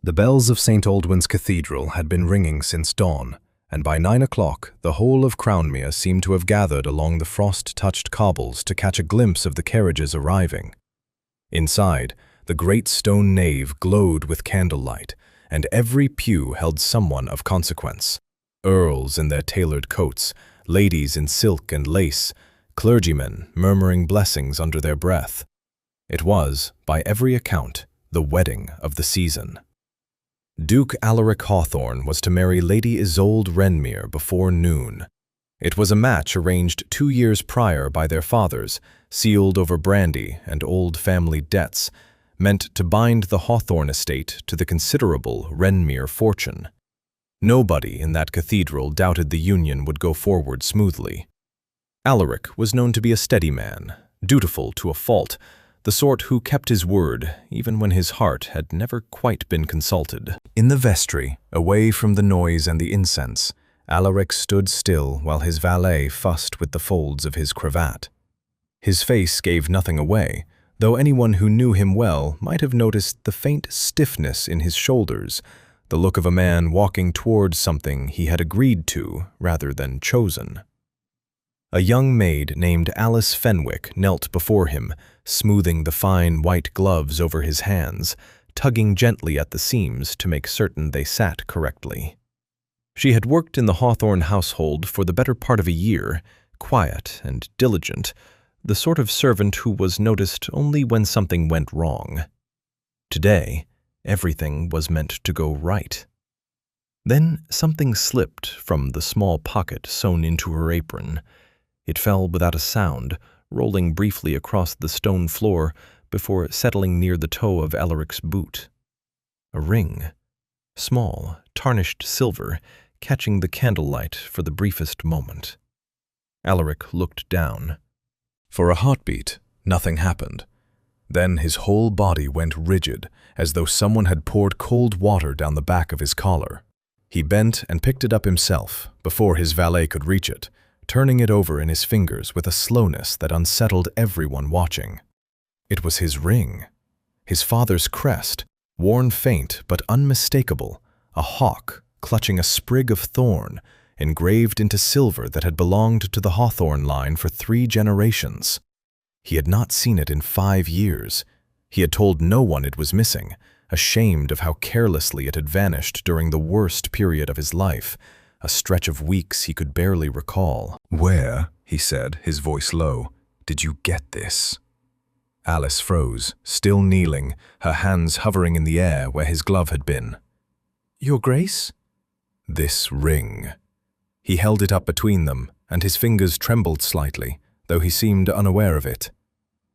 The bells of St. Aldwyn's Cathedral had been ringing since dawn, and by 9 o'clock the whole of Crownmere seemed to have gathered along the frost-touched cobbles to catch a glimpse of the carriages arriving. Inside, the great stone nave glowed with candlelight, and every pew held someone of consequence. Earls in their tailored coats, ladies in silk and lace, clergymen murmuring blessings under their breath. It was, by every account, the wedding of the season. Duke Alaric Hawthorne was to marry Lady Isolde Renmere before noon. It was a match arranged 2 years prior by their fathers, sealed over brandy and old family debts, meant to bind the Hawthorne estate to the considerable Renmere fortune. Nobody in that cathedral doubted the union would go forward smoothly. Alaric was known to be a steady man, dutiful to a fault, the sort who kept his word even when his heart had never quite been consulted. In the vestry, away from the noise and the incense, Alaric stood still while his valet fussed with the folds of his cravat. His face gave nothing away, though anyone who knew him well might have noticed the faint stiffness in his shoulders, the look of a man walking towards something he had agreed to rather than chosen. A young maid named Alice Fenwick knelt before him, smoothing the fine white gloves over his hands, tugging gently at the seams to make certain they sat correctly. She had worked in the Hawthorne household for the better part of a year, quiet and diligent, the sort of servant who was noticed only when something went wrong. Today, everything was meant to go right. Then something slipped from the small pocket sewn into her apron. It fell without a sound, rolling briefly across the stone floor before settling near the toe of Alaric's boot. A ring, small, tarnished silver, catching the candlelight for the briefest moment. Alaric looked down. For a heartbeat, nothing happened. Then his whole body went rigid, as though someone had poured cold water down the back of his collar. He bent and picked it up himself, before his valet could reach it, turning it over in his fingers with a slowness that unsettled everyone watching. It was his ring, his father's crest, worn faint but unmistakable, a hawk clutching a sprig of thorn, engraved into silver that had belonged to the Hawthorne line for 3 generations. He had not seen it in 5 years. He had told no one it was missing, ashamed of how carelessly it had vanished during the worst period of his life, a stretch of weeks he could barely recall. "Where," he said, his voice low, "did you get this?" Alice froze, still kneeling, her hands hovering in the air where his glove had been. "Your Grace?" "This ring." He held it up between them, and his fingers trembled slightly, though he seemed unaware of it.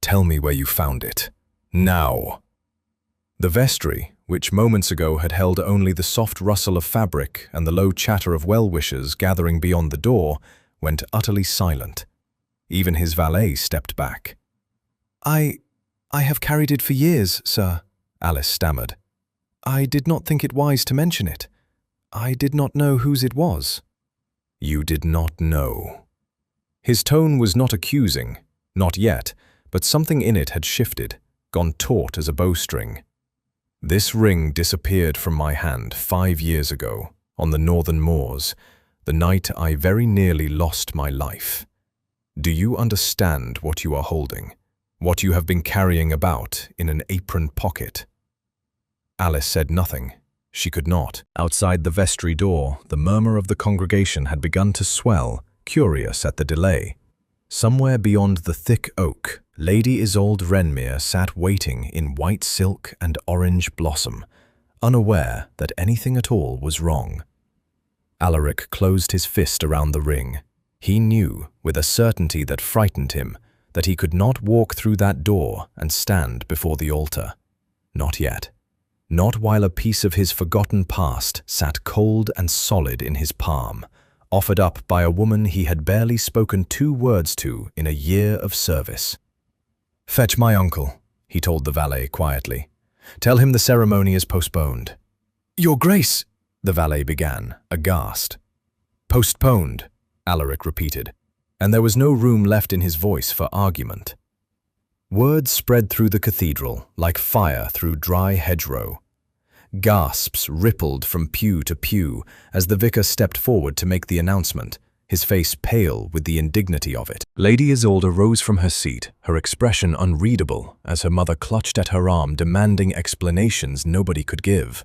"Tell me where you found it. Now." The vestry, which moments ago had held only the soft rustle of fabric and the low chatter of well-wishers gathering beyond the door, went utterly silent. Even his valet stepped back. I have carried it for years, sir," Alice stammered. "I did not think it wise to mention it. I did not know whose it was." "You did not know." His tone was not accusing, not yet, but something in it had shifted, gone taut as a bowstring. "This ring disappeared from my hand 5 years ago, on the northern moors, the night I very nearly lost my life. Do you understand what you are holding, what you have been carrying about in an apron pocket?" Alice said nothing. She could not. Outside the vestry door, the murmur of the congregation had begun to swell, curious at the delay. Somewhere beyond the thick oak, Lady Isolde Renmere sat waiting in white silk and orange blossom, unaware that anything at all was wrong. Alaric closed his fist around the ring. He knew, with a certainty that frightened him, that he could not walk through that door and stand before the altar. Not yet. Not while a piece of his forgotten past sat cold and solid in his palm, offered up by a woman he had barely spoken 2 words to in a year of service. "Fetch my uncle," he told the valet quietly. "Tell him the ceremony is postponed." "Your Grace," the valet began, aghast. "Postponed," Alaric repeated, and there was no room left in his voice for argument. Word spread through the cathedral like fire through dry hedgerow. Gasps rippled from pew to pew as the vicar stepped forward to make the announcement, his face pale with the indignity of it. Lady Isolde rose from her seat, her expression unreadable, as her mother clutched at her arm, demanding explanations nobody could give.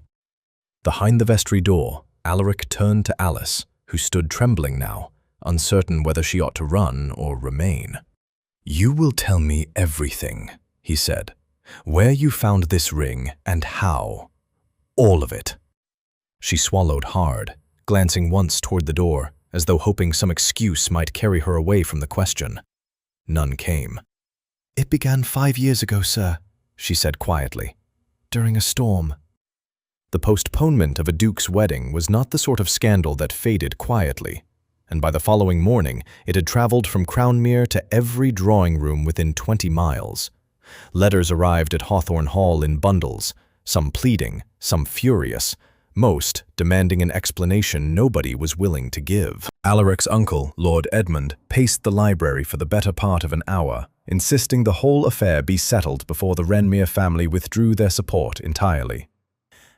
Behind the vestry door, Alaric turned to Alice, who stood trembling now, uncertain whether she ought to run or remain. "You will tell me everything," he said. "Where you found this ring and how. All of it." She swallowed hard, glancing once toward the door, as though hoping some excuse might carry her away from the question. None came. "It began 5 years ago, sir," she said quietly, "during a storm." The postponement of a duke's wedding was not the sort of scandal that faded quietly, and by the following morning it had traveled from Crownmere to every drawing room within 20 miles. Letters arrived at Hawthorne Hall in bundles, some pleading, some furious, most demanding an explanation nobody was willing to give. Alaric's uncle, Lord Edmund, paced the library for the better part of an hour, insisting the whole affair be settled before the Wrenmere family withdrew their support entirely.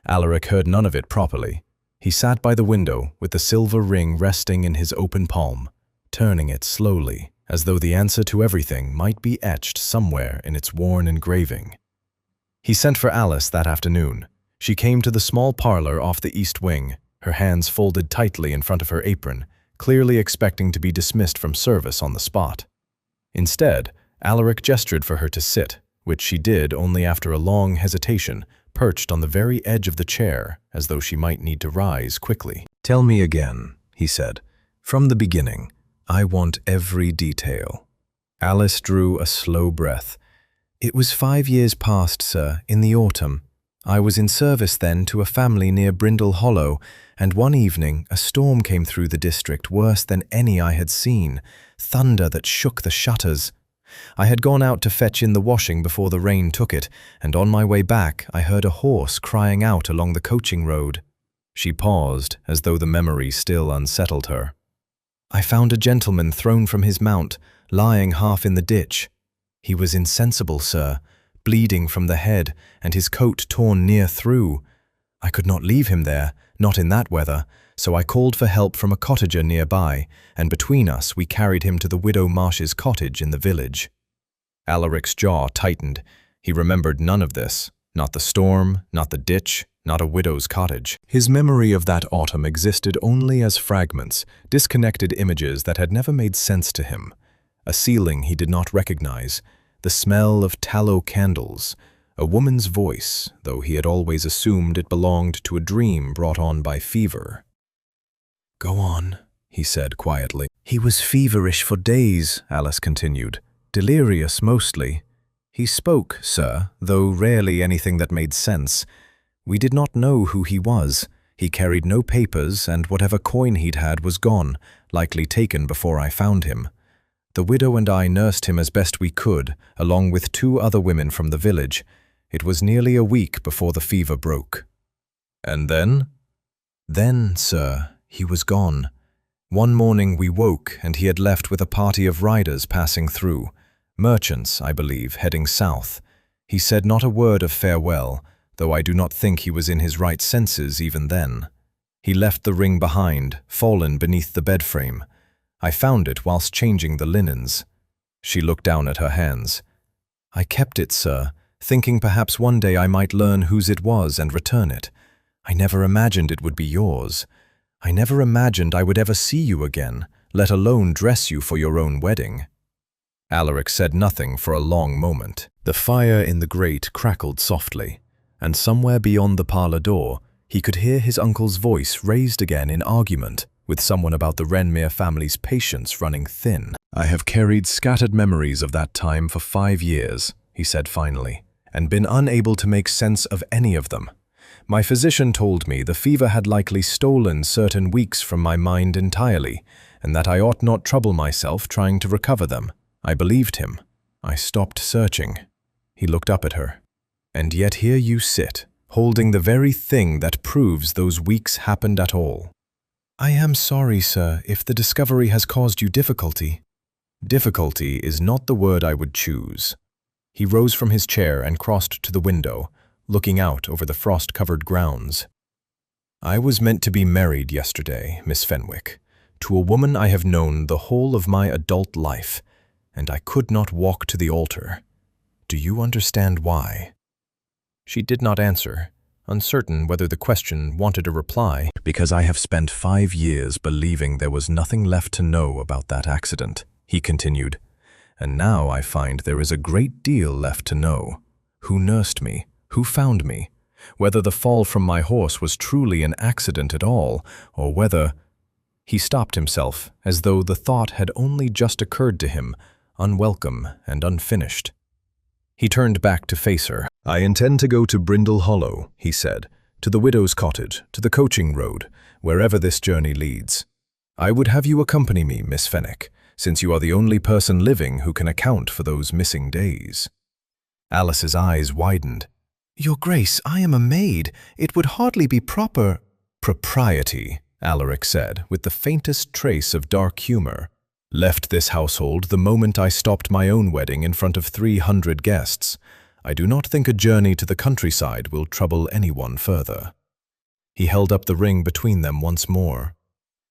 Alaric heard none of it properly. He sat by the window with the silver ring resting in his open palm, turning it slowly, as though the answer to everything might be etched somewhere in its worn engraving. He sent for Alice that afternoon. She came to the small parlor off the east wing, her hands folded tightly in front of her apron, clearly expecting to be dismissed from service on the spot. Instead, Alaric gestured for her to sit, which she did only after a long hesitation, perched on the very edge of the chair, as though she might need to rise quickly. "Tell me again," he said. "From the beginning. I want every detail." Alice drew a slow breath. "It was 5 years past, sir, in the autumn. I was in service then to a family near Brindle Hollow, and one evening a storm came through the district worse than any I had seen, thunder that shook the shutters. I had gone out to fetch in the washing before the rain took it, and on my way back I heard a horse crying out along the coaching road." She paused, as though the memory still unsettled her. "I found a gentleman thrown from his mount, lying half in the ditch. He was insensible, sir, bleeding from the head, and his coat torn near through. I could not leave him there, not in that weather, so I called for help from a cottager nearby, and between us we carried him to the widow Marsh's cottage in the village." Alaric's jaw tightened. He remembered none of this, not the storm, not the ditch, not a widow's cottage. His memory of that autumn existed only as fragments, disconnected images that had never made sense to him. A ceiling he did not recognize, the smell of tallow candles, a woman's voice, though he had always assumed it belonged to a dream brought on by fever. "Go on," he said quietly. "He was feverish for days," Alice continued, "delirious mostly. He spoke, sir, though rarely anything that made sense. We did not know who he was. He carried no papers, and whatever coin he'd had was gone, likely taken before I found him. The widow and I nursed him as best we could, along with 2 other women from the village. It was nearly a week before the fever broke." "And then?" "Then, sir, he was gone. One morning we woke, and he had left with a party of riders passing through. Merchants, I believe, heading south. He said not a word of farewell, though I do not think he was in his right senses even then. He left the ring behind, fallen beneath the bed frame. I found it whilst changing the linens." She looked down at her hands. "I kept it, sir, thinking perhaps one day I might learn whose it was and return it. I never imagined it would be yours. I never imagined I would ever see you again, let alone dress you for your own wedding." Alaric said nothing for a long moment. The fire in the grate crackled softly, and somewhere beyond the parlour door, he could hear his uncle's voice raised again in argument with someone about the Wrenmere family's patience running thin. "I have carried scattered memories of that time for 5 years, he said finally, and been unable to make sense of any of them. My physician told me the fever had likely stolen certain weeks from my mind entirely, and that I ought not trouble myself trying to recover them. I believed him. I stopped searching." He looked up at her. "And yet here you sit, holding the very thing that proves those weeks happened at all." "I am sorry, sir, if the discovery has caused you difficulty." "Difficulty is not the word I would choose." He rose from his chair and crossed to the window, looking out over the frost-covered grounds. "I was meant to be married yesterday, Miss Fenwick, to a woman I have known the whole of my adult life, and I could not walk to the altar. Do you understand why?" She did not answer, uncertain whether the question wanted a reply. "Because I have spent 5 years believing there was nothing left to know about that accident," he continued. "And now I find there is a great deal left to know. Who nursed me? Who found me? Whether the fall from my horse was truly an accident at all, or whether—" He stopped himself, as though the thought had only just occurred to him, unwelcome and unfinished. He turned back to face her. "I intend to go to Brindle Hollow," he said, "to the widow's cottage, to the coaching road, wherever this journey leads. I would have you accompany me, Miss Fenwick, since you are the only person living who can account for those missing days." Alice's eyes widened. "Your Grace, I am a maid. It would hardly be proper—" "Propriety," Alaric said, with the faintest trace of dark humor. "Left this household the moment I stopped my own wedding in front of 300 guests. I do not think a journey to the countryside will trouble anyone further." He held up the ring between them once more.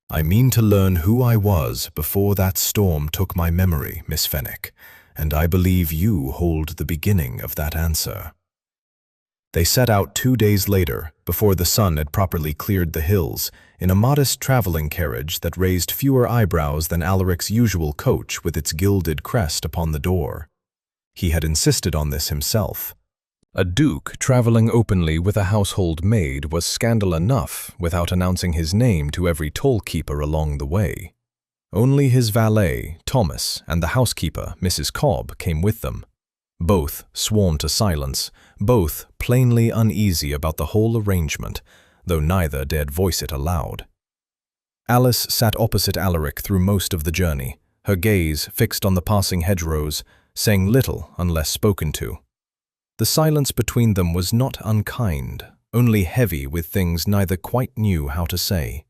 "I mean to learn who I was before that storm took my memory, Miss Fenwick, and I believe you hold the beginning of that answer." They set out 2 days later, before the sun had properly cleared the hills, in a modest traveling carriage that raised fewer eyebrows than Alaric's usual coach with its gilded crest upon the door. He had insisted on this himself. A duke traveling openly with a household maid was scandal enough without announcing his name to every toll-keeper along the way. Only his valet, Thomas, and the housekeeper, Mrs. Cobb, came with them. Both sworn to silence, both plainly uneasy about the whole arrangement, though neither dared voice it aloud. Alice sat opposite Alaric through most of the journey, her gaze fixed on the passing hedgerows, saying little unless spoken to. The silence between them was not unkind, only heavy with things neither quite knew how to say.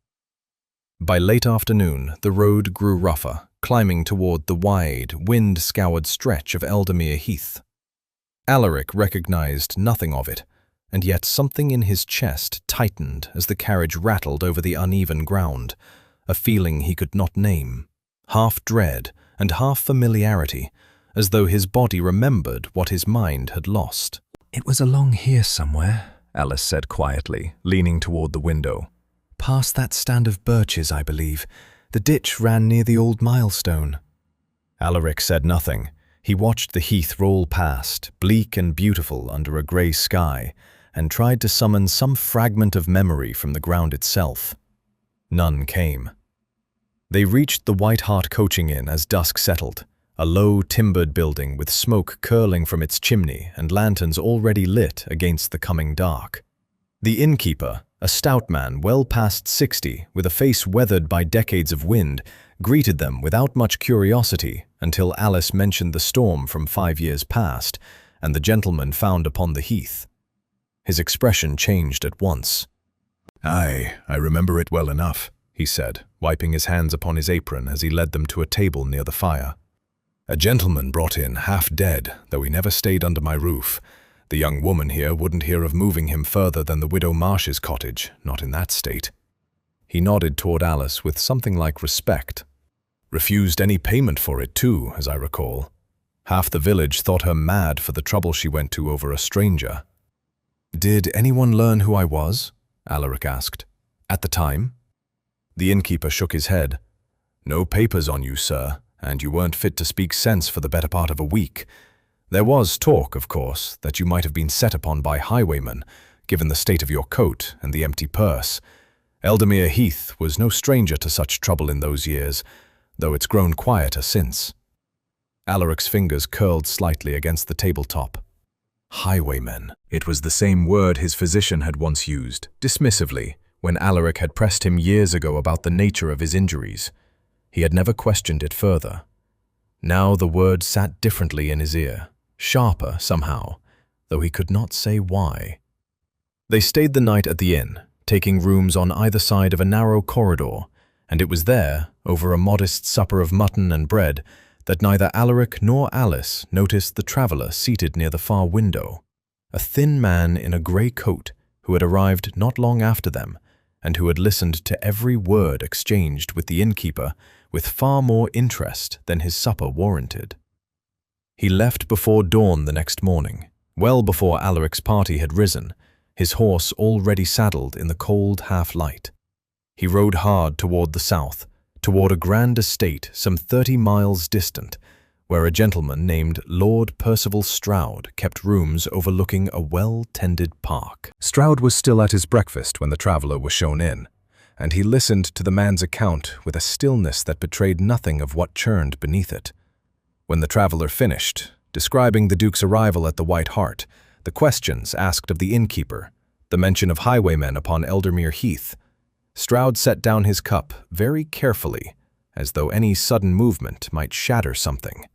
By late afternoon, the road grew rougher, climbing toward the wide, wind-scoured stretch of Eldamere Heath. Alaric recognized nothing of it, and yet something in his chest tightened as the carriage rattled over the uneven ground, a feeling he could not name, half dread and half familiarity, as though his body remembered what his mind had lost. "It was along here somewhere," Alice said quietly, leaning toward the window. "Past that stand of birches, I believe. The ditch ran near the old milestone." Alaric said nothing. He watched the heath roll past, bleak and beautiful under a grey sky, and tried to summon some fragment of memory from the ground itself. None came. They reached the White Hart coaching inn as dusk settled, a low timbered building with smoke curling from its chimney and lanterns already lit against the coming dark. The innkeeper, a stout man well past 60, with a face weathered by decades of wind, greeted them without much curiosity until Alice mentioned the storm from 5 years past and the gentleman found upon the heath. His expression changed at once. "Aye, I remember it well enough," he said, wiping his hands upon his apron as he led them to a table near the fire. "A gentleman brought in half dead, though he never stayed under my roof. The young woman here wouldn't hear of moving him further than the widow Marsh's cottage, not in that state." He nodded toward Alice with something like respect. "Refused any payment for it too, as I recall. Half the village thought her mad for the trouble she went to over a stranger." "Did anyone learn who I was?" Alaric asked. "At the time?" The innkeeper shook his head. "No papers on you, sir, and you weren't fit to speak sense for the better part of a week. There was talk, of course, that you might have been set upon by highwaymen, given the state of your coat and the empty purse. Eldamere Heath was no stranger to such trouble in those years, though it's grown quieter since." Alaric's fingers curled slightly against the tabletop. Highwaymen. It was the same word his physician had once used, dismissively, when Alaric had pressed him years ago about the nature of his injuries. He had never questioned it further. Now the word sat differently in his ear, sharper somehow, though he could not say why. They stayed the night at the inn, taking rooms on either side of a narrow corridor, and it was there, over a modest supper of mutton and bread, that neither Alaric nor Alice noticed the traveller seated near the far window. a thin man in a grey coat who had arrived not long after them and who had listened to every word exchanged with the innkeeper with far more interest than his supper warranted. He left before dawn the next morning, well before Alaric's party had risen, his horse already saddled in the cold half-light. He rode hard toward the south, toward a grand estate some 30 miles distant, where a gentleman named Lord Percival Stroud kept rooms overlooking a well-tended park. Stroud was still at his breakfast when the traveler was shown in, and he listened to the man's account with a stillness that betrayed nothing of what churned beneath it. When the traveler finished, describing the Duke's arrival at the White Hart, the questions asked of the innkeeper, the mention of highwaymen upon Eldermere Heath, Stroud set down his cup very carefully, as though any sudden movement might shatter something.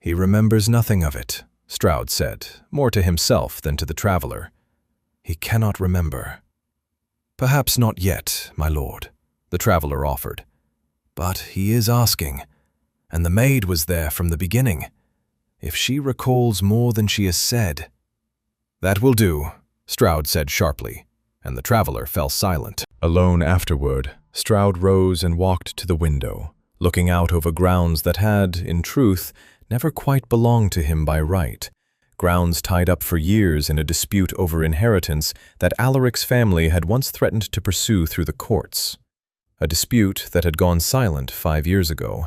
"He remembers nothing of it," Stroud said, more to himself than to the traveler. "He cannot remember." "Perhaps not yet, my lord," the traveler offered. "But he is asking, and the maid was there from the beginning. If she recalls more than she has said—" "That will do," Stroud said sharply, and the traveler fell silent. Alone afterward, Stroud rose and walked to the window, looking out over grounds that had, in truth, never quite belonged to him by right, grounds tied up for years in a dispute over inheritance that Alaric's family had once threatened to pursue through the courts, a dispute that had gone silent 5 years ago,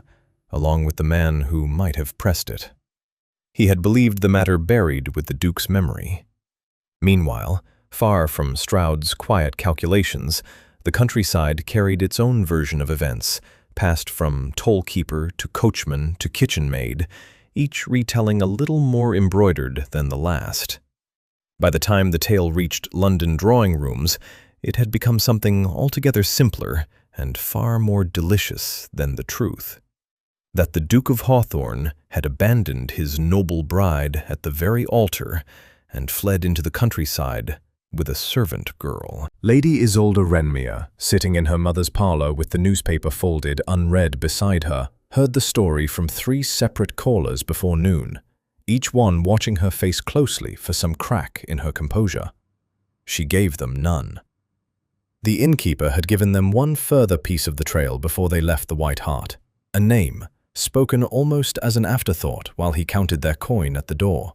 along with the man who might have pressed it. He had believed the matter buried with the Duke's memory. Meanwhile, far from Stroud's quiet calculations, the countryside carried its own version of events, passed from toll-keeper to coachman to kitchen maid, each retelling a little more embroidered than the last. By the time the tale reached London drawing rooms, it had become something altogether simpler and far more delicious than the truth. That the Duke of Hawthorne had abandoned his noble bride at the very altar and fled into the countryside with a servant girl. Lady Isolde Renmere, sitting in her mother's parlour with the newspaper folded unread beside her, heard the story from 3 separate callers before noon, each one watching her face closely for some crack in her composure. She gave them none. The innkeeper had given them one further piece of the trail before they left the White Hart, a name, spoken almost as an afterthought while he counted their coin at the door.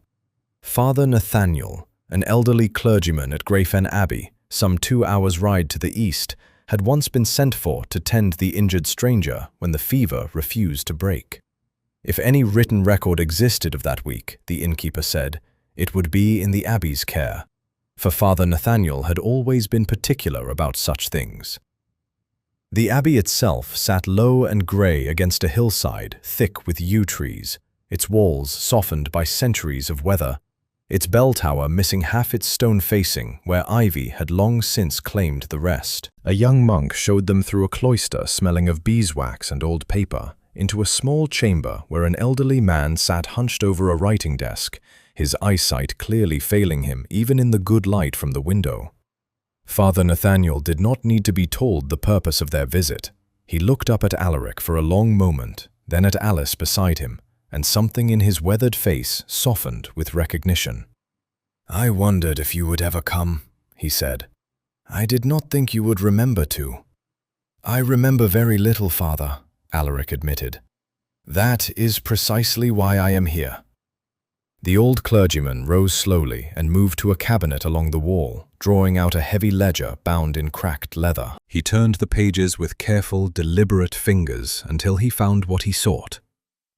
Father Nathaniel, an elderly clergyman at Grayfen Abbey, some 2 hours' ride to the east, had once been sent for to tend the injured stranger when the fever refused to break. If any written record existed of that week, the innkeeper said, it would be in the Abbey's care, for Father Nathaniel had always been particular about such things. The Abbey itself sat low and grey against a hillside thick with yew trees, its walls softened by centuries of weather, its bell tower missing half its stone facing where ivy had long since claimed the rest. A young monk showed them through a cloister smelling of beeswax and old paper, into a small chamber where an elderly man sat hunched over a writing desk, his eyesight clearly failing him even in the good light from the window. Father Nathaniel did not need to be told the purpose of their visit. He looked up at Alaric for a long moment, then at Alice beside him, and something in his weathered face softened with recognition. "I wondered if you would ever come," he said. "I did not think you would remember to." "I remember very little, Father," Alaric admitted. "That is precisely why I am here." The old clergyman rose slowly and moved to a cabinet along the wall, drawing out a heavy ledger bound in cracked leather. He turned the pages with careful, deliberate fingers until he found what he sought.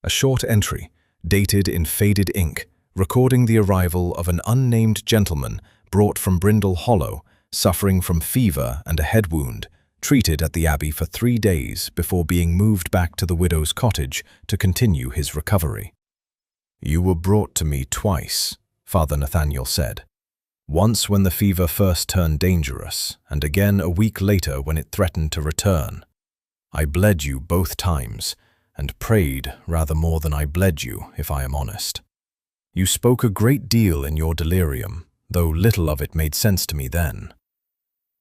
A short entry, dated in faded ink, recording the arrival of an unnamed gentleman brought from Brindle Hollow, suffering from fever and a head wound, treated at the Abbey for 3 days before being moved back to the widow's cottage to continue his recovery. "You were brought to me twice," Father Nathaniel said. "Once when the fever first turned dangerous, and again a week later when it threatened to return. I bled you both times, and prayed rather more than I bled you, if I am honest. You spoke a great deal in your delirium, though little of it made sense to me then."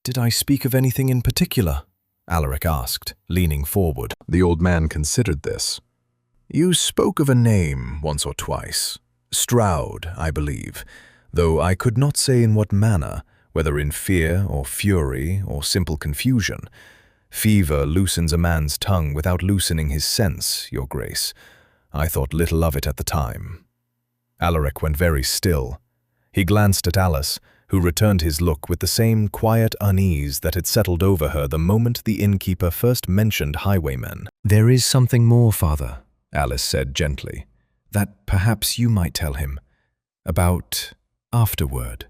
"Did I speak of anything in particular?" Alaric asked, leaning forward. The old man considered this. "You spoke of a name once or twice. Stroud, I believe, though I could not say in what manner, whether in fear or fury or simple confusion. Fever loosens a man's tongue without loosening his sense, your grace. I thought little of it at the time. Alaric went very still. He glanced at Alice, who returned his look with the same quiet unease that had settled over her the moment the innkeeper first mentioned highwaymen. "There is something more, Father," Alice said gently, "that perhaps you might tell him. About afterward."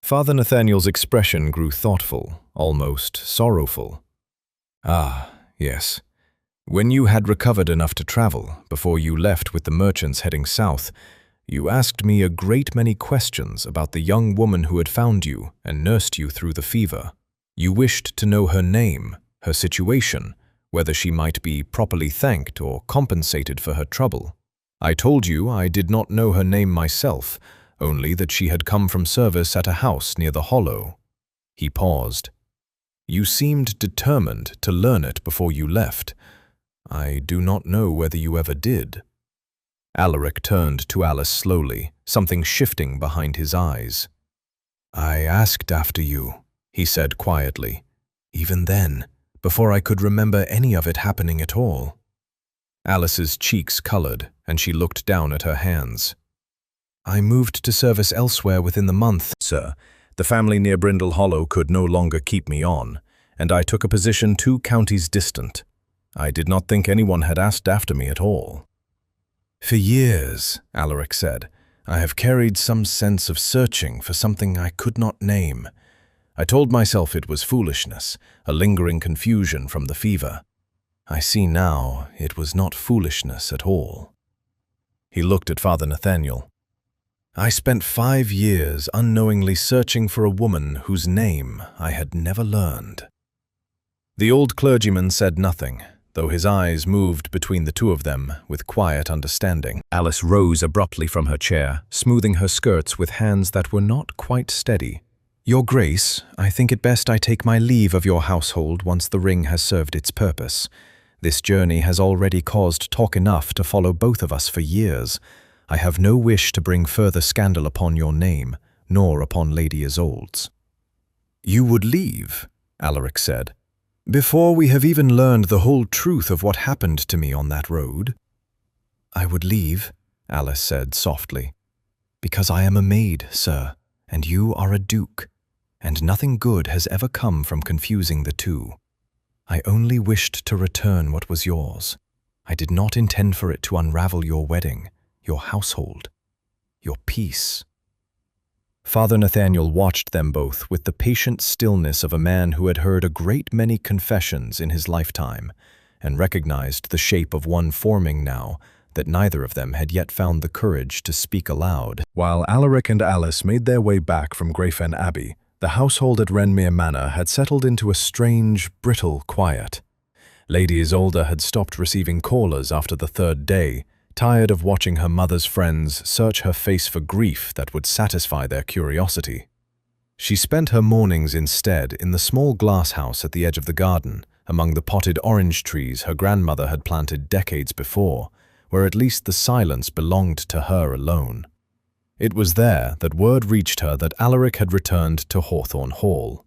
Father Nathaniel's expression grew thoughtful, almost sorrowful. "Ah, yes. When you had recovered enough to travel, before you left with the merchants heading south, you asked me a great many questions about the young woman who had found you and nursed you through the fever. You wished to know her name, her situation, whether she might be properly thanked or compensated for her trouble. I told you I did not know her name myself, only that she had come from service at a house near the hollow." He paused. "You seemed determined to learn it before you left. I do not know whether you ever did." Alaric turned to Alice slowly, something shifting behind his eyes. "I asked after you," he said quietly. "Even then, before I could remember any of it happening at all." Alice's cheeks colored, and she looked down at her hands. "I moved to service elsewhere within the month, "Sir, the family near Brindle Hollow could no longer keep me on, and I took a position 2 counties distant. I did not think anyone had asked after me at all." "For years," Alaric said, "I have carried some sense of searching for something I could not name. I told myself it was foolishness, a lingering confusion from the fever. I see now it was not foolishness at all." He looked at Father Nathaniel. "I spent 5 years unknowingly searching for a woman whose name I had never learned." The old clergyman said nothing, though his eyes moved between the two of them with quiet understanding. Alice rose abruptly from her chair, smoothing her skirts with hands that were not quite steady. "Your Grace, I think it best I take my leave of your household once the ring has served its purpose. This journey has already caused talk enough to follow both of us for years. I have no wish to bring further scandal upon your name, nor upon Lady Isolde's." "You would leave," Alaric said, "before we have even learned the whole truth of what happened to me on that road?" "I would leave," Alice said softly, "because I am a maid, sir, and you are a duke, and nothing good has ever come from confusing the two. I only wished to return what was yours. I did not intend for it to unravel your wedding, your household, your peace." Father Nathaniel watched them both with the patient stillness of a man who had heard a great many confessions in his lifetime, and recognized the shape of one forming now that neither of them had yet found the courage to speak aloud. While Alaric and Alice made their way back from Greyfen Abbey, the household at Renmere Manor had settled into a strange, brittle quiet. Lady Isolde had stopped receiving callers after the 3rd day, tired of watching her mother's friends search her face for grief that would satisfy their curiosity. She spent her mornings instead in the small glass house at the edge of the garden, among the potted orange trees her grandmother had planted decades before, where at least the silence belonged to her alone. It was there that word reached her that Alaric had returned to Hawthorne Hall.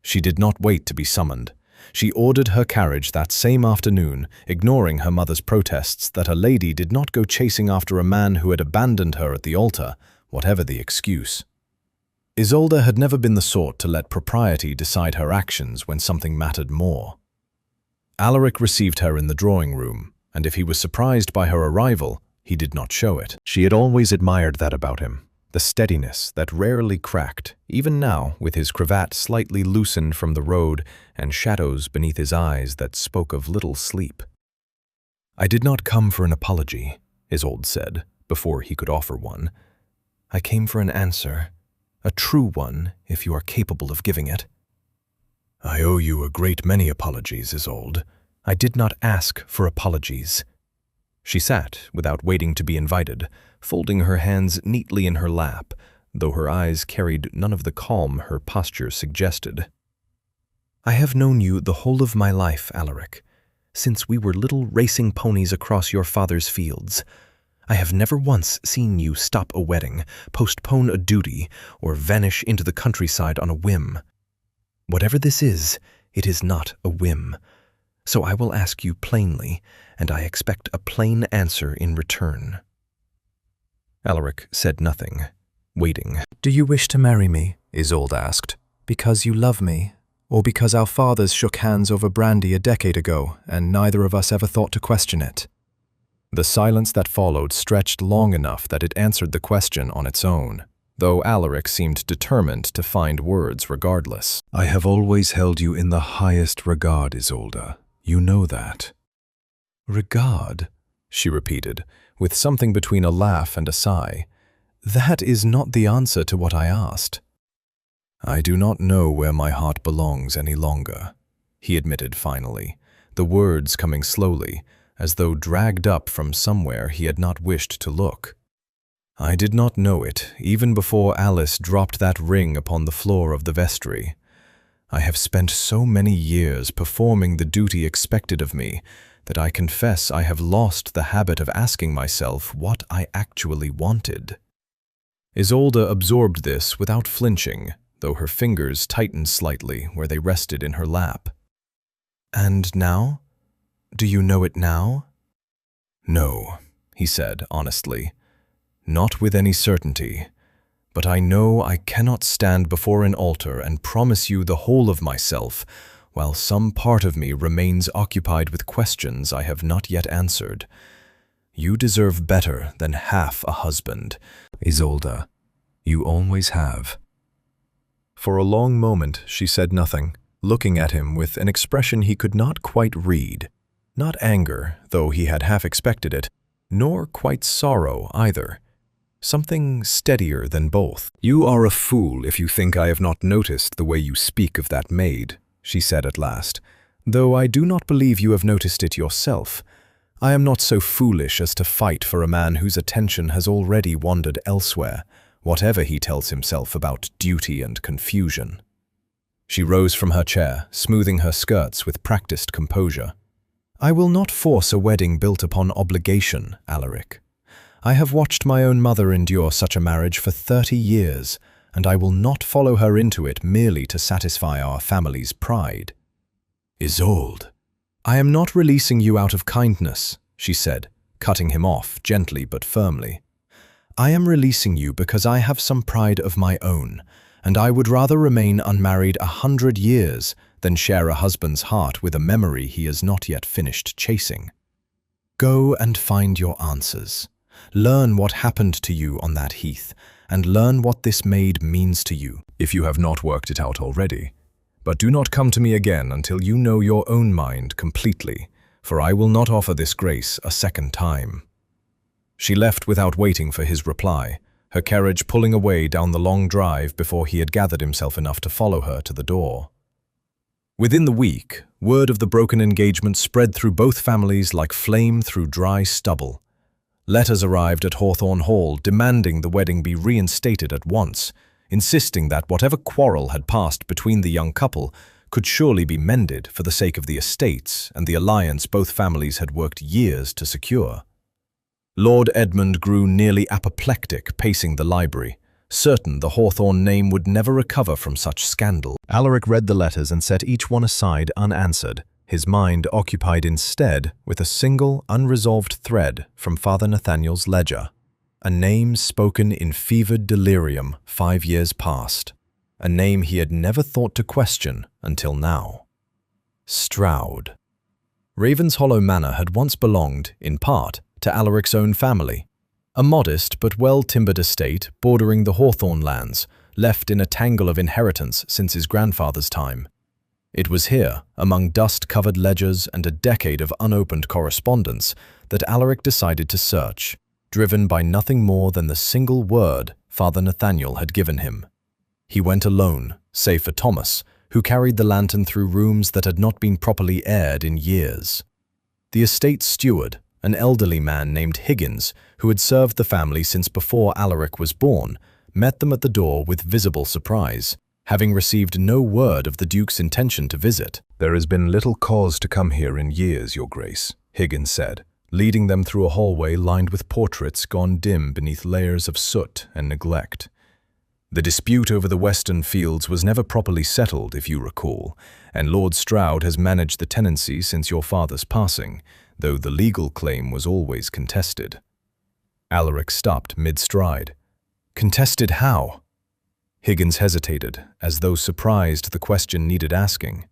She did not wait to be summoned. She ordered her carriage that same afternoon, ignoring her mother's protests that a lady did not go chasing after a man who had abandoned her at the altar, whatever the excuse. Isolde had never been the sort to let propriety decide her actions when something mattered more. Alaric received her in the drawing room, and if he was surprised by her arrival, he did not show it. She had always admired that about him, the steadiness that rarely cracked, even now with his cravat slightly loosened from the road and shadows beneath his eyes that spoke of little sleep. "I did not come for an apology," Isolde said, before he could offer one. "I came for an answer, a true one, if you are capable of giving it." "I owe you a great many apologies, Isolde. I did not ask for apologies." She sat, without waiting to be invited, folding her hands neatly in her lap, though her eyes carried none of the calm her posture suggested. "I have known you the whole of my life, Alaric, since we were little racing ponies across your father's fields. I have never once seen you stop a wedding, postpone a duty, or vanish into the countryside on a whim. Whatever this is, it is not a whim. So I will ask you plainly, and I expect a plain answer in return." Alaric said nothing, waiting. "Do you wish to marry me?" Isolde asked. "Because you love me, or because our fathers shook hands over brandy a decade ago, and neither of us ever thought to question it?" The silence that followed stretched long enough that it answered the question on its own, though Alaric seemed determined to find words regardless. "I have always held you in the highest regard, Isolde. You know that." "Regard?" she repeated, with something between a laugh and a sigh. "That is not the answer to what I asked." "I do not know where my heart belongs any longer," he admitted finally, the words coming slowly, as though dragged up from somewhere he had not wished to look. "I did not know it, even before Alice dropped that ring upon the floor of the vestry. I have spent so many years performing the duty expected of me that I confess I have lost the habit of asking myself what I actually wanted." Isolde absorbed this without flinching, though her fingers tightened slightly where they rested in her lap. "And now? Do you know it now?" "No," he said honestly. "Not with any certainty. But I know I cannot stand before an altar and promise you the whole of myself, while some part of me remains occupied with questions I have not yet answered. You deserve better than half a husband, Isolde. You always have." For a long moment she said nothing, looking at him with an expression he could not quite read. Not anger, though he had half expected it, nor quite sorrow either. Something steadier than both. "You are a fool if you think I have not noticed the way you speak of that maid," she said at last, "though I do not believe you have noticed it yourself. I am not so foolish as to fight for a man whose attention has already wandered elsewhere, whatever he tells himself about duty and confusion." She rose from her chair, smoothing her skirts with practiced composure. "I will not force a wedding built upon obligation, Alaric. I have watched my own mother endure such a marriage for 30 years, and I will not follow her into it merely to satisfy our family's pride." "Isolde." "I am not releasing you out of kindness," she said, cutting him off gently but firmly. "I am releasing you because I have some pride of my own, and I would rather remain unmarried 100 years than share a husband's heart with a memory he has not yet finished chasing. Go and find your answers. Learn what happened to you on that heath, and learn what this maid means to you, if you have not worked it out already. But do not come to me again until you know your own mind completely, for I will not offer this grace a second time." She left without waiting for his reply, her carriage pulling away down the long drive before he had gathered himself enough to follow her to the door. Within the week, word of the broken engagement spread through both families like flame through dry stubble. Letters arrived at Hawthorne Hall demanding the wedding be reinstated at once, insisting that whatever quarrel had passed between the young couple could surely be mended for the sake of the estates and the alliance both families had worked years to secure. Lord Edmund grew nearly apoplectic pacing the library, certain the Hawthorne name would never recover from such scandal. Alaric read the letters and set each one aside unanswered, his mind occupied instead with a single, unresolved thread from Father Nathaniel's ledger. A name spoken in fevered delirium 5 years past. A name he had never thought to question until now. Stroud. Ravenshollow Manor had once belonged, in part, to Alaric's own family. A modest but well-timbered estate bordering the Hawthorne lands, left in a tangle of inheritance since his grandfather's time. It was here, among dust-covered ledgers and a decade of unopened correspondence, that Alaric decided to search, driven by nothing more than the single word Father Nathaniel had given him. He went alone, save for Thomas, who carried the lantern through rooms that had not been properly aired in years. The estate's steward, an elderly man named Higgins, who had served the family since before Alaric was born, met them at the door with visible surprise, having received no word of the Duke's intention to visit. "There has been little cause to come here in years, Your Grace," Higgins said, leading them through a hallway lined with portraits gone dim beneath layers of soot and neglect. The dispute over the western fields was never properly settled, if you recall, and Lord Stroud has managed the tenancy since your father's passing, though the legal claim was always contested. Alaric stopped mid-stride. Contested how? Higgins hesitated, as though surprised the question needed asking.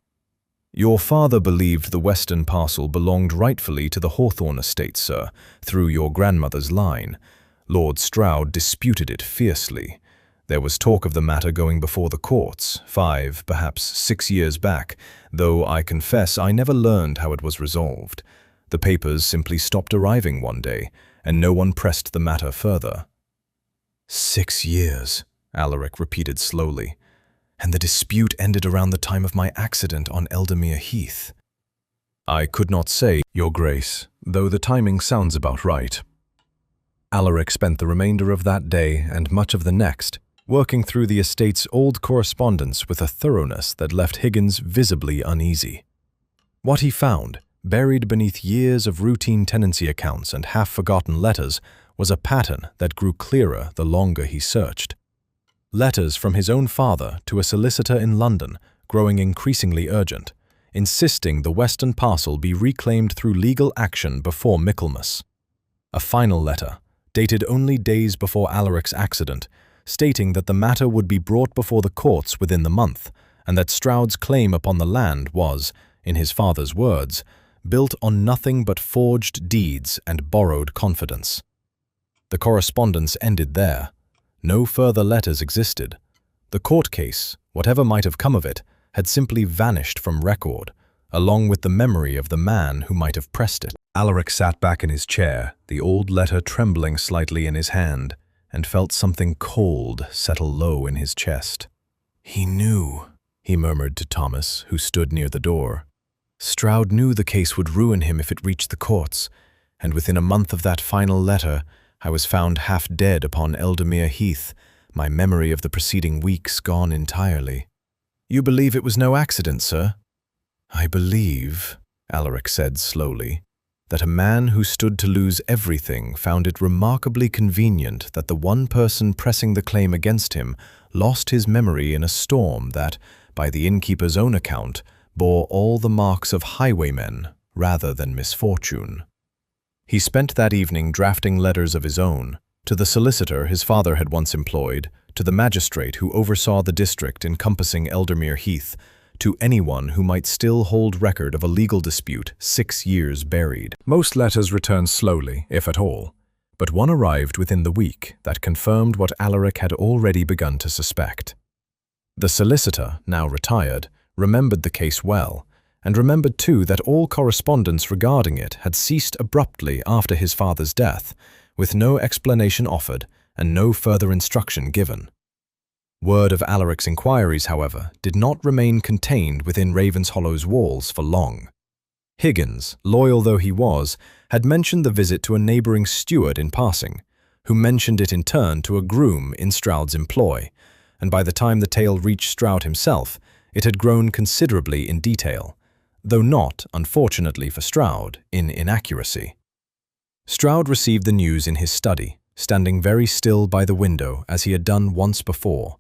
Your father believed the western parcel belonged rightfully to the Hawthorne estate, sir, through your grandmother's line. Lord Stroud disputed it fiercely. There was talk of the matter going before the courts, 5, perhaps 6 years back, though I confess I never learned how it was resolved. The papers simply stopped arriving one day, and no one pressed the matter further. 6 years, Alaric repeated slowly, and the dispute ended around the time of my accident on Eldamere Heath. I could not say, Your Grace, though the timing sounds about right. Alaric spent the remainder of that day and much of the next working through the estate's old correspondence with a thoroughness that left Higgins visibly uneasy. What he found, buried beneath years of routine tenancy accounts and half-forgotten letters, was a pattern that grew clearer the longer he searched. Letters from his own father to a solicitor in London, growing increasingly urgent, insisting the western parcel be reclaimed through legal action before Michaelmas. A final letter, dated only days before Alaric's accident, stating that the matter would be brought before the courts within the month, and that Stroud's claim upon the land was, in his father's words, built on nothing but forged deeds and borrowed confidence. The correspondence ended there. No further letters existed. The court case, whatever might have come of it, had simply vanished from record, along with the memory of the man who might have pressed it. Alaric sat back in his chair, the old letter trembling slightly in his hand, and felt something cold settle low in his chest. He knew, he murmured to Thomas, who stood near the door. Stroud knew the case would ruin him if it reached the courts, and within a month of that final letter, I was found half dead upon Eldamere Heath, my memory of the preceding weeks gone entirely. You believe it was no accident, sir? I believe, Alaric said slowly, that a man who stood to lose everything found it remarkably convenient that the one person pressing the claim against him lost his memory in a storm that, by the innkeeper's own account, bore all the marks of highwaymen rather than misfortune. He spent that evening drafting letters of his own, to the solicitor his father had once employed, to the magistrate who oversaw the district encompassing Eldamere Heath, to anyone who might still hold record of a legal dispute 6 years buried. Most letters returned slowly, if at all, but one arrived within the week that confirmed what Alaric had already begun to suspect. The solicitor, now retired, remembered the case well, and remembered too that all correspondence regarding it had ceased abruptly after his father's death, with no explanation offered and no further instruction given. Word of Alaric's inquiries, however, did not remain contained within Ravenshallow's walls for long. Higgins, loyal though he was, had mentioned the visit to a neighbouring steward in passing, who mentioned it in turn to a groom in Stroud's employ, and by the time the tale reached Stroud himself, it had grown considerably in detail, though not, unfortunately for Stroud, in inaccuracy. Stroud received the news in his study, standing very still by the window as he had done once before,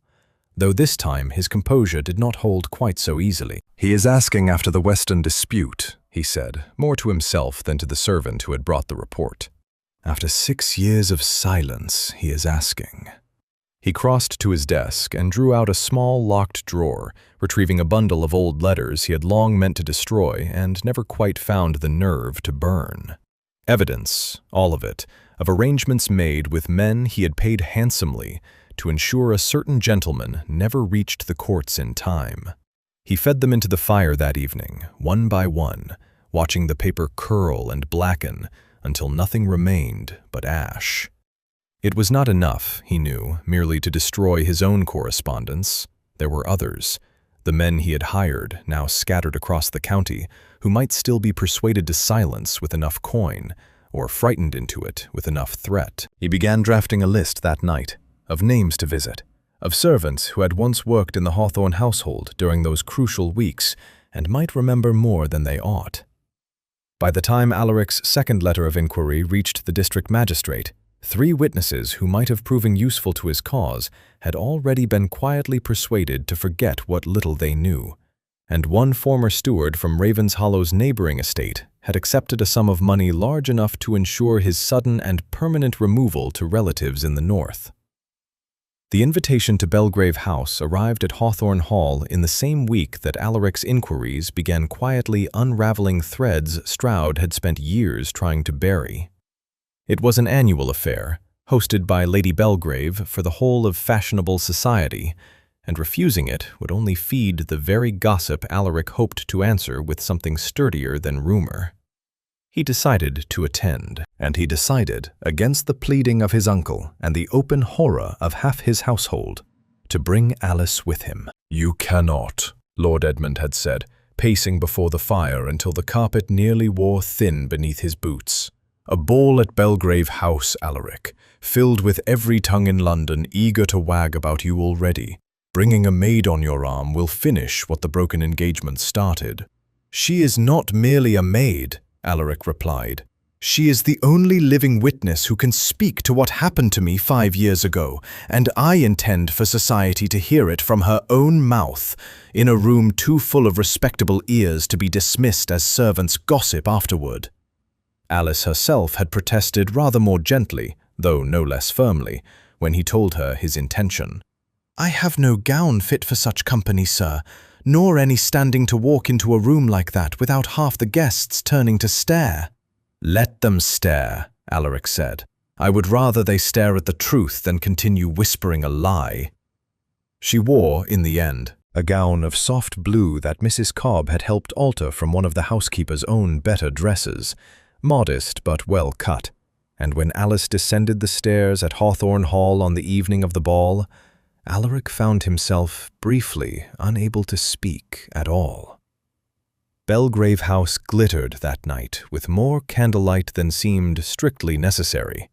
though this time his composure did not hold quite so easily. He is asking after the Western dispute, he said, more to himself than to the servant who had brought the report. After 6 years of silence, he is asking. He crossed to his desk and drew out a small locked drawer, retrieving a bundle of old letters he had long meant to destroy and never quite found the nerve to burn. Evidence, all of it, of arrangements made with men he had paid handsomely to ensure a certain gentleman never reached the courts in time. He fed them into the fire that evening, one by one, watching the paper curl and blacken until nothing remained but ash. It was not enough, he knew, merely to destroy his own correspondence. There were others, the men he had hired, now scattered across the county, who might still be persuaded to silence with enough coin, or frightened into it with enough threat. He began drafting a list that night, of names to visit, of servants who had once worked in the Hawthorne household during those crucial weeks and might remember more than they ought. By the time Alaric's second letter of inquiry reached the district magistrate, 3 witnesses who might have proven useful to his cause had already been quietly persuaded to forget what little they knew, and one former steward from Ravens Hollow's neighboring estate had accepted a sum of money large enough to ensure his sudden and permanent removal to relatives in the north. The invitation to Belgrave House arrived at Hawthorne Hall in the same week that Alaric's inquiries began quietly unraveling threads Stroud had spent years trying to bury. It was an annual affair, hosted by Lady Belgrave for the whole of fashionable society, and refusing it would only feed the very gossip Alaric hoped to answer with something sturdier than rumor. He decided to attend, and he decided, against the pleading of his uncle and the open horror of half his household, to bring Alice with him. "You cannot," Lord Edmund had said, pacing before the fire until the carpet nearly wore thin beneath his boots. "A ball at Belgrave House, Alaric, filled with every tongue in London eager to wag about you already. Bringing a maid on your arm will finish what the broken engagement started." "She is not merely a maid," Alaric replied. "She is the only living witness who can speak to what happened to me 5 years ago, and I intend for society to hear it from her own mouth, in a room too full of respectable ears to be dismissed as servants' gossip afterward." Alice herself had protested rather more gently, though no less firmly, when he told her his intention. "I have no gown fit for such company, sir, nor any standing to walk into a room like that without half the guests turning to stare." "Let them stare," Alaric said. "I would rather they stare at the truth than continue whispering a lie." She wore, in the end, a gown of soft blue that Mrs. Cobb had helped alter from one of the housekeeper's own better dresses, modest but well cut, and when Alice descended the stairs at Hawthorne Hall on the evening of the ball, Alaric found himself, briefly, unable to speak at all. Belgrave House glittered that night with more candlelight than seemed strictly necessary,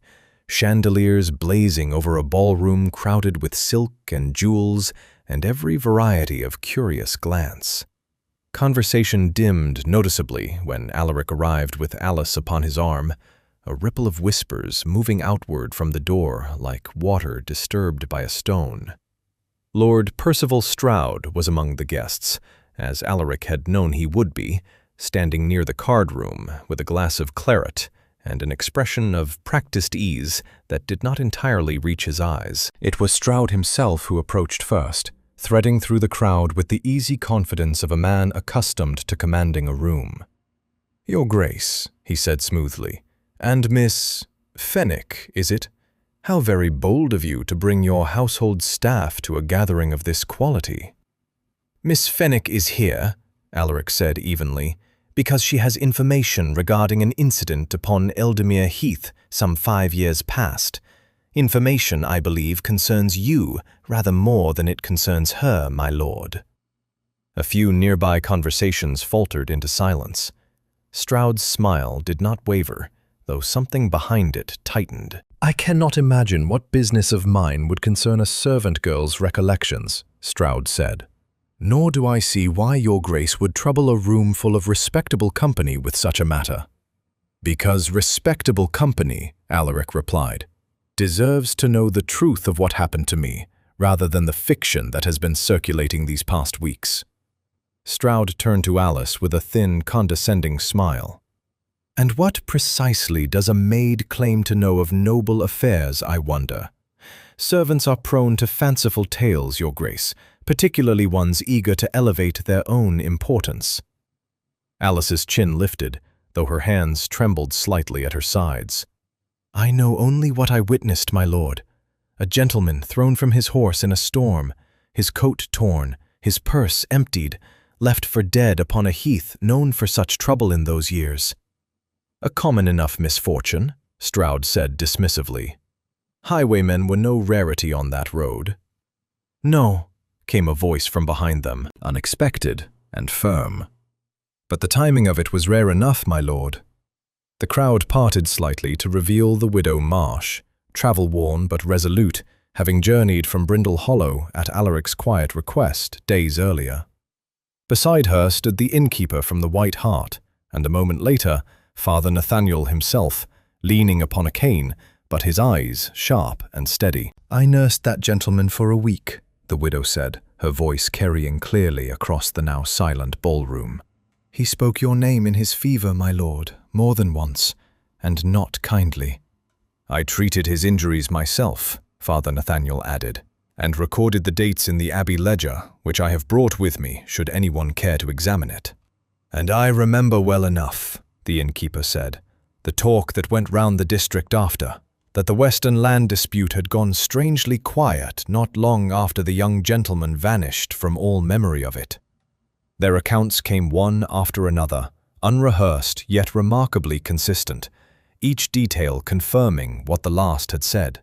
chandeliers blazing over a ballroom crowded with silk and jewels and every variety of curious glance. Conversation dimmed noticeably when Alaric arrived with Alice upon his arm, a ripple of whispers moving outward from the door like water disturbed by a stone. Lord Percival Stroud was among the guests, as Alaric had known he would be, standing near the card-room with a glass of claret and an expression of practiced ease that did not entirely reach his eyes. It was Stroud himself who approached first, threading through the crowd with the easy confidence of a man accustomed to commanding a room. "Your Grace," he said smoothly, "and Miss Fenwick, is it? How very bold of you to bring your household staff to a gathering of this quality." "Miss Fenwick is here," Alaric said evenly, "because she has information regarding an incident upon Eldemere Heath some 5 years past. Information, I believe, concerns you rather more than it concerns her, my lord." A few nearby conversations faltered into silence. Stroud's smile did not waver, though something behind it tightened. "I cannot imagine what business of mine would concern a servant girl's recollections," Stroud said. "Nor do I see why your Grace would trouble a room full of respectable company with such a matter." "Because respectable company," Alaric replied, "deserves to know the truth of what happened to me, rather than the fiction that has been circulating these past weeks." Stroud turned to Alice with a thin, condescending smile. "And what precisely does a maid claim to know of noble affairs, I wonder? Servants are prone to fanciful tales, your Grace, particularly ones eager to elevate their own importance." Alice's chin lifted, though her hands trembled slightly at her sides. "I know only what I witnessed, my lord. A gentleman thrown from his horse in a storm, his coat torn, his purse emptied, left for dead upon a heath known for such trouble in those years." "A common enough misfortune," Stroud said dismissively. "Highwaymen were no rarity on that road." "No," came a voice from behind them, unexpected and firm. "But the timing of it was rare enough, my lord." The crowd parted slightly to reveal the widow Marsh, travel-worn but resolute, having journeyed from Brindle Hollow at Alaric's quiet request days earlier. Beside her stood the innkeeper from the White Hart, and a moment later, Father Nathaniel himself, leaning upon a cane, but his eyes sharp and steady. "I nursed that gentleman for a week," the widow said, her voice carrying clearly across the now silent ballroom. "He spoke your name in his fever, my lord, more than once, and not kindly." "I treated his injuries myself," Father Nathaniel added, "and recorded the dates in the abbey ledger, which I have brought with me should anyone care to examine it." "And I remember well enough," the innkeeper said, "the talk that went round the district after, that the Western land dispute had gone strangely quiet not long after the young gentleman vanished from all memory of it." Their accounts came one after another, unrehearsed yet remarkably consistent, each detail confirming what the last had said.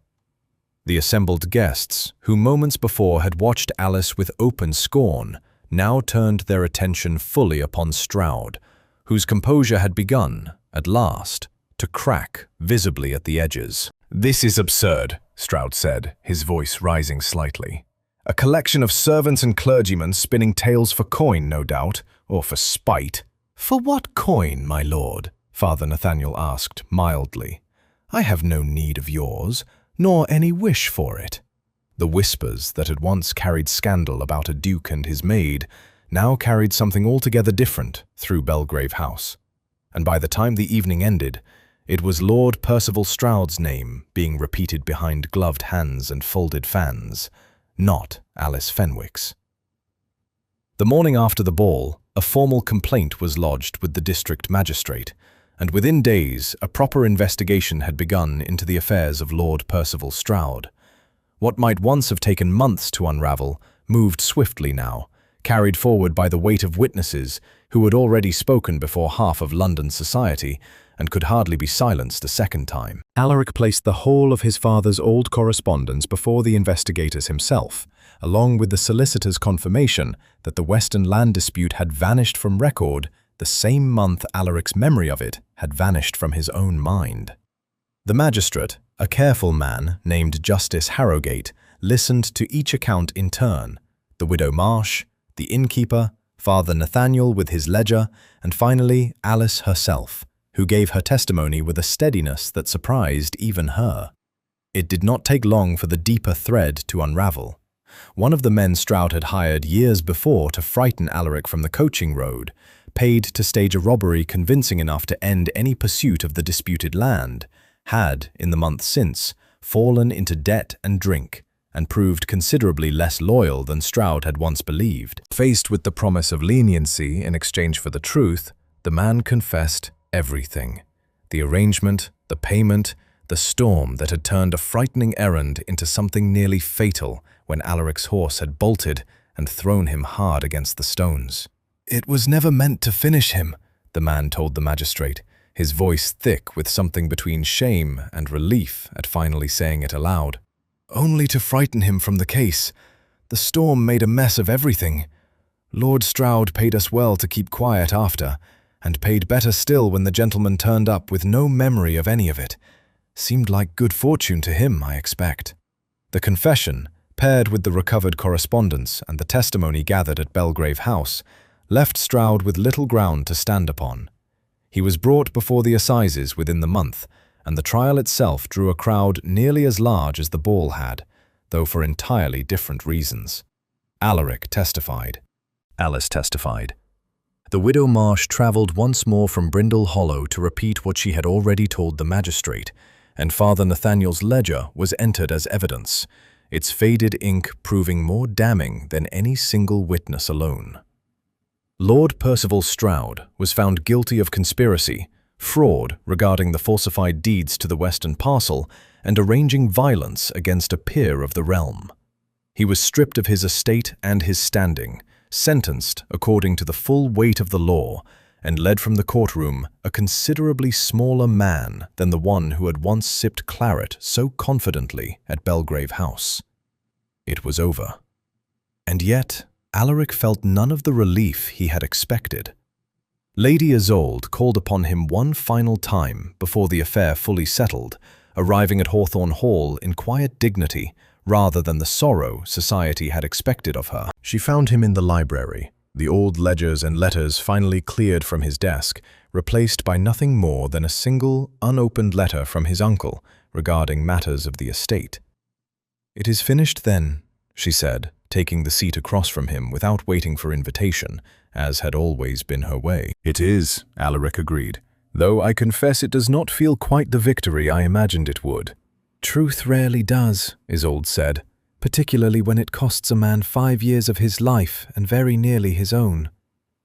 The assembled guests, who moments before had watched Alice with open scorn, now turned their attention fully upon Stroud, whose composure had begun, at last, to crack visibly at the edges. "This is absurd," Stroud said, his voice rising slightly. "A collection of servants and clergymen spinning tales for coin, no doubt, or for spite." "For what coin, my lord?" Father Nathaniel asked mildly. "I have no need of yours, nor any wish for it." The whispers that had once carried scandal about a duke and his maid now carried something altogether different through Belgrave House. And by the time the evening ended, it was Lord Percival Stroud's name being repeated behind gloved hands and folded fans, not Alice Fenwick's. The morning after the ball, a formal complaint was lodged with the district magistrate, and within days a proper investigation had begun into the affairs of Lord Percival Stroud. What might once have taken months to unravel moved swiftly now, carried forward by the weight of witnesses who had already spoken before half of London society and could hardly be silenced a second time. Alaric placed the whole of his father's old correspondence before the investigators himself, along with the solicitor's confirmation that the Western land dispute had vanished from record the same month Alaric's memory of it had vanished from his own mind. The magistrate, a careful man named Justice Harrogate, listened to each account in turn: the widow Marsh, the innkeeper, Father Nathaniel with his ledger, and finally Alice herself, who gave her testimony with a steadiness that surprised even her. It did not take long for the deeper thread to unravel. One of the men Stroud had hired years before to frighten Alaric from the coaching road, paid to stage a robbery convincing enough to end any pursuit of the disputed land, had, in the month since, fallen into debt and drink, and proved considerably less loyal than Stroud had once believed. Faced with the promise of leniency in exchange for the truth, the man confessed everything: the arrangement, the payment, the storm that had turned a frightening errand into something nearly fatal when Alaric's horse had bolted and thrown him hard against the stones. "It was never meant to finish him," the man told the magistrate, his voice thick with something between shame and relief at finally saying it aloud. "Only to frighten him from the case. The storm made a mess of everything. Lord Stroud paid us well to keep quiet after, and paid better still when the gentleman turned up with no memory of any of it. Seemed like good fortune to him, I expect." The confession, paired with the recovered correspondence and the testimony gathered at Belgrave House, left Stroud with little ground to stand upon. He was brought before the assizes within the month, and the trial itself drew a crowd nearly as large as the ball had, though for entirely different reasons. Alaric testified. Alice testified. The widow Marsh travelled once more from Brindle Hollow to repeat what she had already told the magistrate, and Father Nathaniel's ledger was entered as evidence, its faded ink proving more damning than any single witness alone. Lord Percival Stroud was found guilty of conspiracy, fraud regarding the falsified deeds to the Western parcel, and arranging violence against a peer of the realm. He was stripped of his estate and his standing, sentenced according to the full weight of the law, and led from the courtroom a considerably smaller man than the one who had once sipped claret so confidently at Belgrave House. It was over. And yet, Alaric felt none of the relief he had expected. Lady Isolde called upon him one final time before the affair fully settled, arriving at Hawthorne Hall in quiet dignity rather than the sorrow society had expected of her. She found him in the library, the old ledgers and letters finally cleared from his desk, replaced by nothing more than a single, unopened letter from his uncle regarding matters of the estate. "It is finished then," she said, taking the seat across from him without waiting for invitation, as had always been her way. "It is," Alaric agreed, "though I confess it does not feel quite the victory I imagined it would." "Truth rarely does," Isolde said, "particularly when it costs a man 5 years of his life and very nearly his own."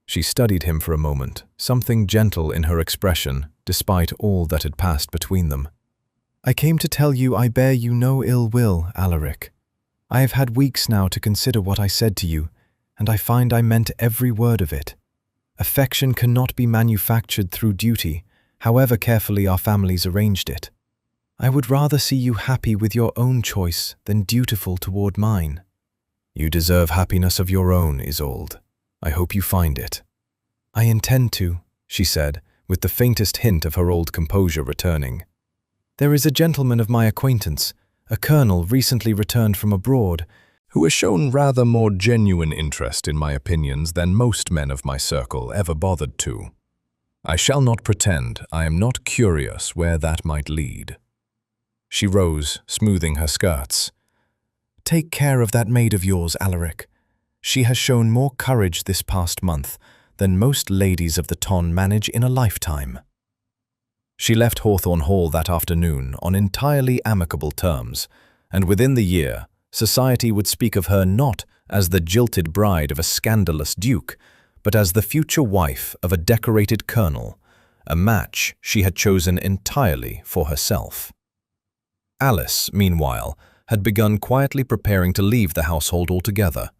She studied him for a moment, something gentle in her expression, despite all that had passed between them. "I came to tell you I bear you no ill will, Alaric. I have had weeks now to consider what I said to you, and I find I meant every word of it. Affection cannot be manufactured through duty, however carefully our families arranged it. I would rather see you happy with your own choice than dutiful toward mine." "You deserve happiness of your own, Isolde. I hope you find it." "I intend to," she said, with the faintest hint of her old composure returning. "There is a gentleman of my acquaintance, a colonel recently returned from abroad, who has shown rather more genuine interest in my opinions than most men of my circle ever bothered to. I shall not pretend I am not curious where that might lead." She rose, smoothing her skirts. "Take care of that maid of yours, Alaric. She has shown more courage this past month than most ladies of the ton manage in a lifetime." She left Hawthorne Hall that afternoon on entirely amicable terms, and within the year, society would speak of her not as the jilted bride of a scandalous duke, but as the future wife of a decorated colonel, a match she had chosen entirely for herself. Alice, meanwhile, had begun quietly preparing to leave the household altogether.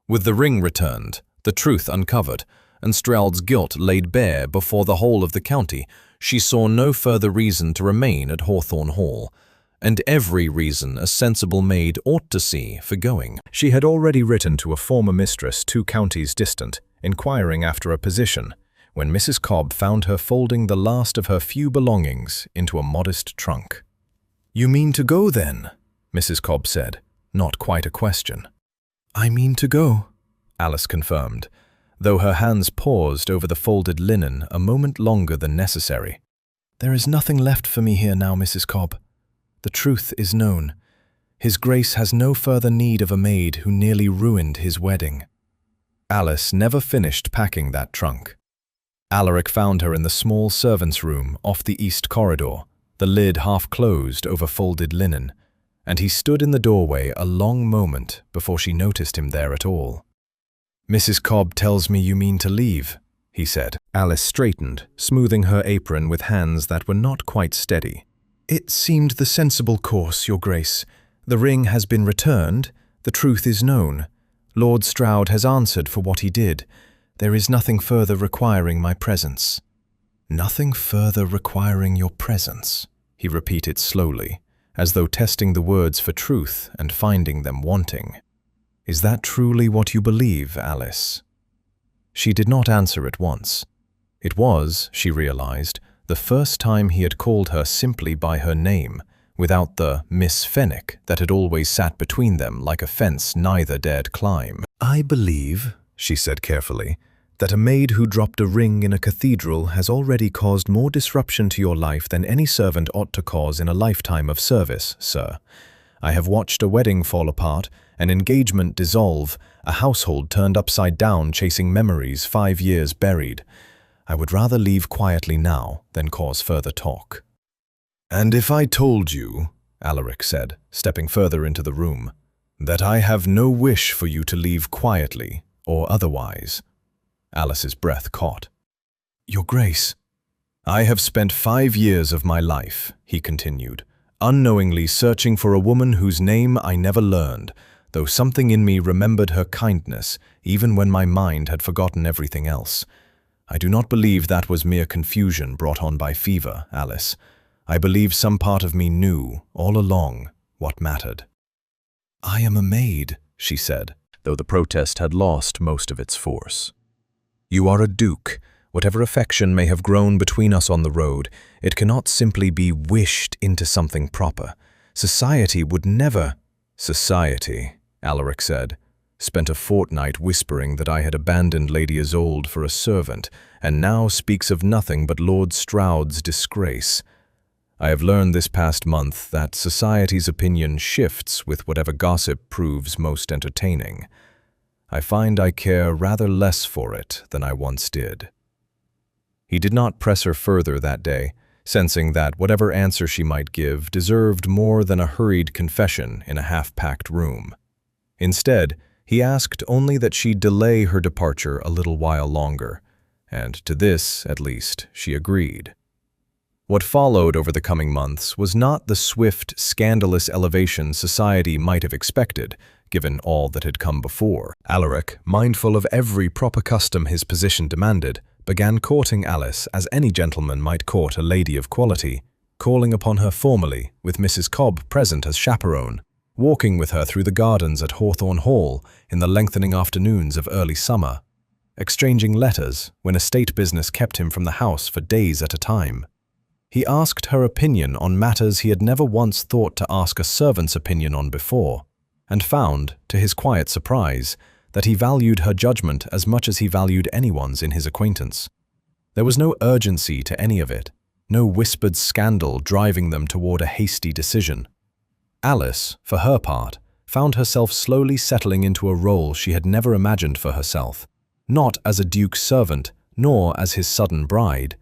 With the ring returned, the truth uncovered, and Strahd's guilt laid bare before the whole of the county, she saw no further reason to remain at Hawthorne Hall, and every reason a sensible maid ought to see for going. She had already written to a former mistress 2 counties distant, inquiring after a position, when Mrs. Cobb found her folding the last of her few belongings into a modest trunk. "You mean to go, then?" Mrs. Cobb said, not quite a question. "I mean to go," Alice confirmed, though her hands paused over the folded linen a moment longer than necessary. "There is nothing left for me here now, Mrs. Cobb. The truth is known. His Grace has no further need of a maid who nearly ruined his wedding." Alice never finished packing that trunk. Alaric found her in the small servants' room off the east corridor, the lid half closed over folded linen, and he stood in the doorway a long moment before she noticed him there at all. "Mrs. Cobb tells me you mean to leave," he said. Alice straightened, smoothing her apron with hands that were not quite steady. "It seemed the sensible course, Your Grace. The ring has been returned, the truth is known. Lord Strahd has answered for what he did. There is nothing further requiring my presence." "Nothing further requiring your presence," he repeated slowly, as though testing the words for truth and finding them wanting. "Is that truly what you believe, Alice?" She did not answer at once. It was, she realized, the first time he had called her simply by her name, without the Miss Fenwick that had always sat between them like a fence neither dared climb. "I believe," she said carefully, "that a maid who dropped a ring in a cathedral has already caused more disruption to your life than any servant ought to cause in a lifetime of service, sir. I have watched a wedding fall apart, an engagement dissolve, a household turned upside down chasing memories 5 years buried. I would rather leave quietly now than cause further talk." "And if I told you," Alaric said, stepping further into the room, "that I have no wish for you to leave quietly or otherwise?" Alice's breath caught. "Your Grace." "I have spent 5 years of my life," he continued, "unknowingly searching for a woman whose name I never learned, though something in me remembered her kindness, even when my mind had forgotten everything else. I do not believe that was mere confusion brought on by fever, Alice. I believe some part of me knew, all along, what mattered." "I am a maid," she said, though the protest had lost most of its force. "You are a duke. Whatever affection may have grown between us on the road, it cannot simply be wished into something proper. Society would never—" "Society," Alaric said, spent a fortnight whispering that I had abandoned Lady Isolde for a servant, and now speaks of nothing but Lord Stroud's disgrace. I have learned this past month that society's opinion shifts with whatever gossip proves most entertaining. I find I care rather less for it than I once did." He did not press her further that day, sensing that whatever answer she might give deserved more than a hurried confession in a half-packed room. Instead, he asked only that she delay her departure a little while longer, and to this, at least, she agreed. What followed over the coming months was not the swift, scandalous elevation society might have expected, given all that had come before. Alaric, mindful of every proper custom his position demanded, began courting Alice as any gentleman might court a lady of quality, calling upon her formally, with Mrs. Cobb present as chaperone, walking with her through the gardens at Hawthorne Hall in the lengthening afternoons of early summer, exchanging letters when estate business kept him from the house for days at a time. He asked her opinion on matters he had never once thought to ask a servant's opinion on before, and found, to his quiet surprise, that he valued her judgment as much as he valued anyone's in his acquaintance. There was no urgency to any of it, no whispered scandal driving them toward a hasty decision. Alice, for her part, found herself slowly settling into a role she had never imagined for herself, not as a duke's servant, nor as his sudden bride,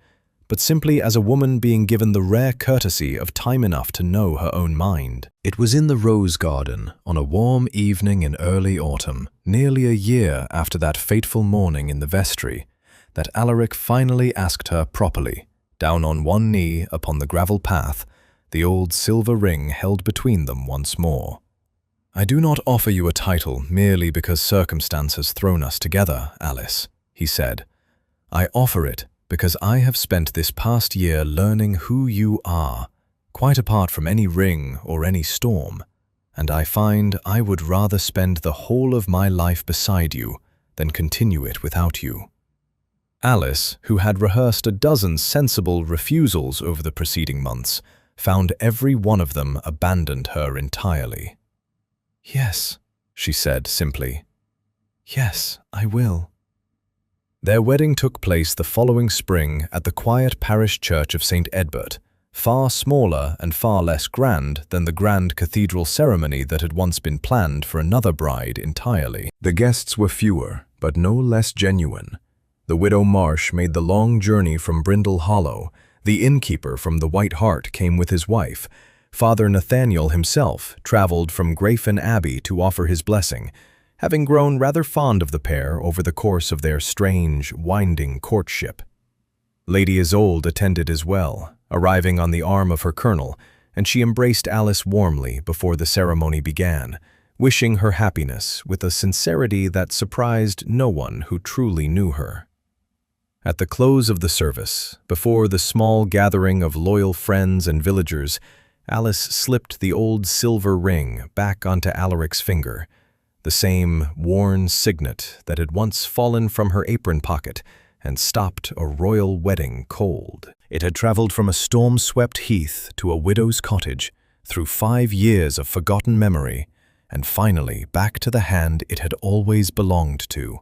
but simply as a woman being given the rare courtesy of time enough to know her own mind. It was in the rose garden, on a warm evening in early autumn, nearly a year after that fateful morning in the vestry, that Alaric finally asked her properly, down on one knee upon the gravel path, the old silver ring held between them once more. "I do not offer you a title merely because circumstance has thrown us together, Alice," he said. "I offer it because I have spent this past year learning who you are, quite apart from any ring or any storm, and I find I would rather spend the whole of my life beside you than continue it without you." Alice, who had rehearsed a dozen sensible refusals over the preceding months, found every one of them abandoned her entirely. "Yes," she said simply. "Yes, I will." Their wedding took place the following spring at the quiet parish church of St. Edbert, far smaller and far less grand than the grand cathedral ceremony that had once been planned for another bride entirely. The guests were fewer, but no less genuine. The widow Marsh made the long journey from Brindle Hollow. The innkeeper from the White Hart came with his wife. Father Nathaniel himself traveled from Grafin Abbey to offer his blessing, having grown rather fond of the pair over the course of their strange, winding courtship. Lady Isolde attended as well, arriving on the arm of her colonel, and she embraced Alice warmly before the ceremony began, wishing her happiness with a sincerity that surprised no one who truly knew her. At the close of the service, before the small gathering of loyal friends and villagers, Alice slipped the old silver ring back onto Alaric's finger, the same worn signet that had once fallen from her apron pocket and stopped a royal wedding cold. It had traveled from a storm-swept heath to a widow's cottage, through 5 years of forgotten memory, and finally back to the hand it had always belonged to,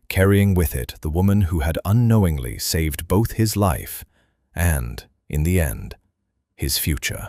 carrying with it the woman who had unknowingly saved both his life and, in the end, his future.